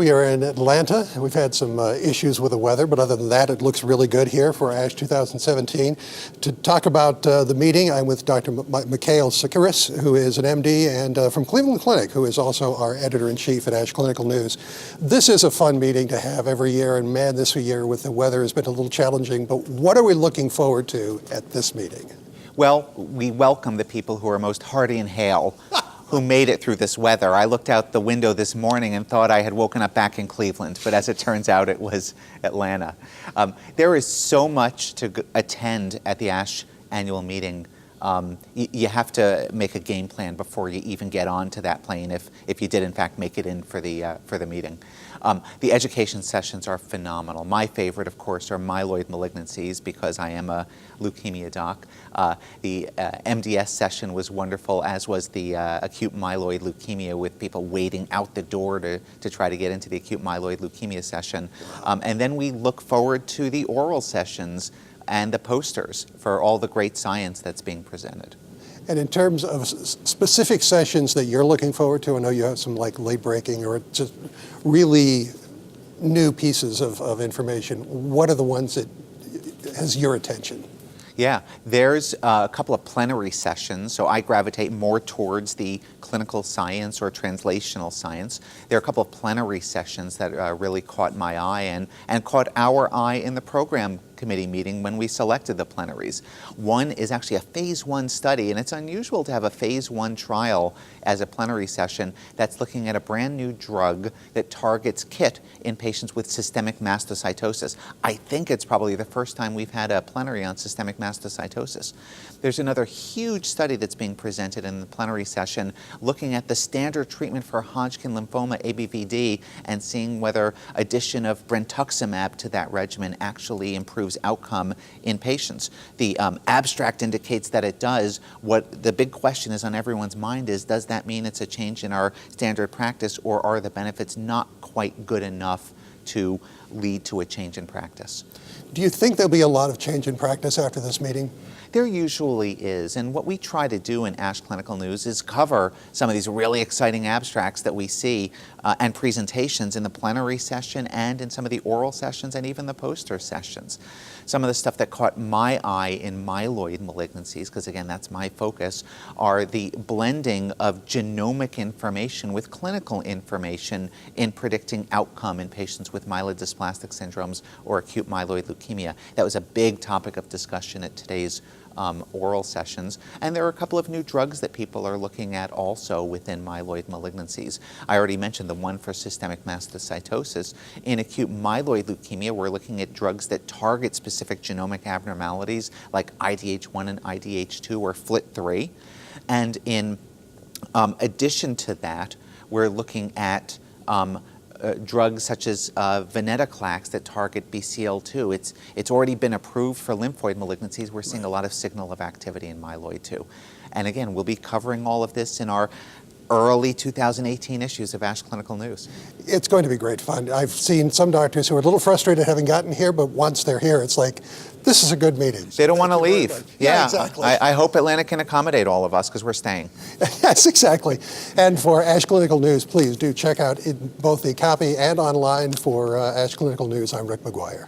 We are in Atlanta. We've had some issues with the weather, but other than that, it looks really good here for ASH 2017. To talk about the meeting, I'm with Dr. Mikkael Sekeres, who is an MD, and from Cleveland Clinic, who is also our editor-in-chief at ASH Clinical News. This is a fun meeting to have every year, and man, this year with the weather has been a little challenging, but what are we looking forward to at this meeting? Well, we welcome the people who are most hardy in hail, who made it through this weather. I looked out the window this morning and thought I had woken up back in Cleveland, but as it turns out, it was Atlanta. There is so much to attend at the ASH annual meeting. You have to make a game plan before you even get onto that plane if you did in fact make it in for the meeting. The education sessions are phenomenal. My favorite, of course, are myeloid malignancies because I am a leukemia doc. The MDS session was wonderful, as was the acute myeloid leukemia, with people waiting out the door to try to get into the acute myeloid leukemia session. And then we look forward to the oral sessions and the posters for all the great science that's being presented. And in terms of specific sessions that you're looking forward to, I know you have some like late breaking or just really new pieces of information. What are the ones that has your attention? Yeah, there's a couple of plenary sessions, so I gravitate more towards the clinical science or translational science. There are a couple of plenary sessions that really caught my eye and caught our eye in the program committee meeting when we selected the plenaries. One is actually a phase 1 study, and it's unusual to have a phase 1 trial as a plenary session that's looking at a brand new drug that targets KIT in patients with systemic mastocytosis. I think it's probably the first time we've had a plenary on systemic mastocytosis. There's another huge study that's being presented in the plenary session looking at the standard treatment for Hodgkin lymphoma, ABVD, and seeing whether addition of brentuximab to that regimen actually improves outcome in patients. The abstract indicates that it does. What the big question is on everyone's mind is, does that mean it's a change in our standard practice, or are the benefits not quite good enough to lead to a change in practice? Do you think there'll be a lot of change in practice after this meeting? There usually is, and what we try to do in ASH Clinical News is cover some of these really exciting abstracts that we see and presentations in the plenary session and in some of the oral sessions and even the poster sessions. Some of the stuff that caught my eye in myeloid malignancies, because again that's my focus, are the blending of genomic information with clinical information in predicting outcome in patients with myelodysplastic syndromes or acute myeloid leukemia. That was a big topic of discussion at today's oral sessions, and there are a couple of new drugs that people are looking at also within myeloid malignancies. I already mentioned the one for systemic mastocytosis. In acute myeloid leukemia, we're looking at drugs that target specific genomic abnormalities like IDH1 and IDH2 or FLT3. And in addition to that, we're looking at drugs such as venetoclax that target BCL2. It's already been approved for lymphoid malignancies. We're seeing a lot of signal of activity in myeloid too. And again, we'll be covering all of this in our early 2018 issues of ASH Clinical News. It's going to be great fun. I've seen some doctors who are a little frustrated having gotten here, but once they're here, it's like, this is a good meeting. They don't want to leave. Yeah, exactly. I hope Atlanta can accommodate all of us because we're staying. Yes, exactly. And for ASH Clinical News, please do check out both the copy and online for ASH Clinical News. I'm Rick McGuire.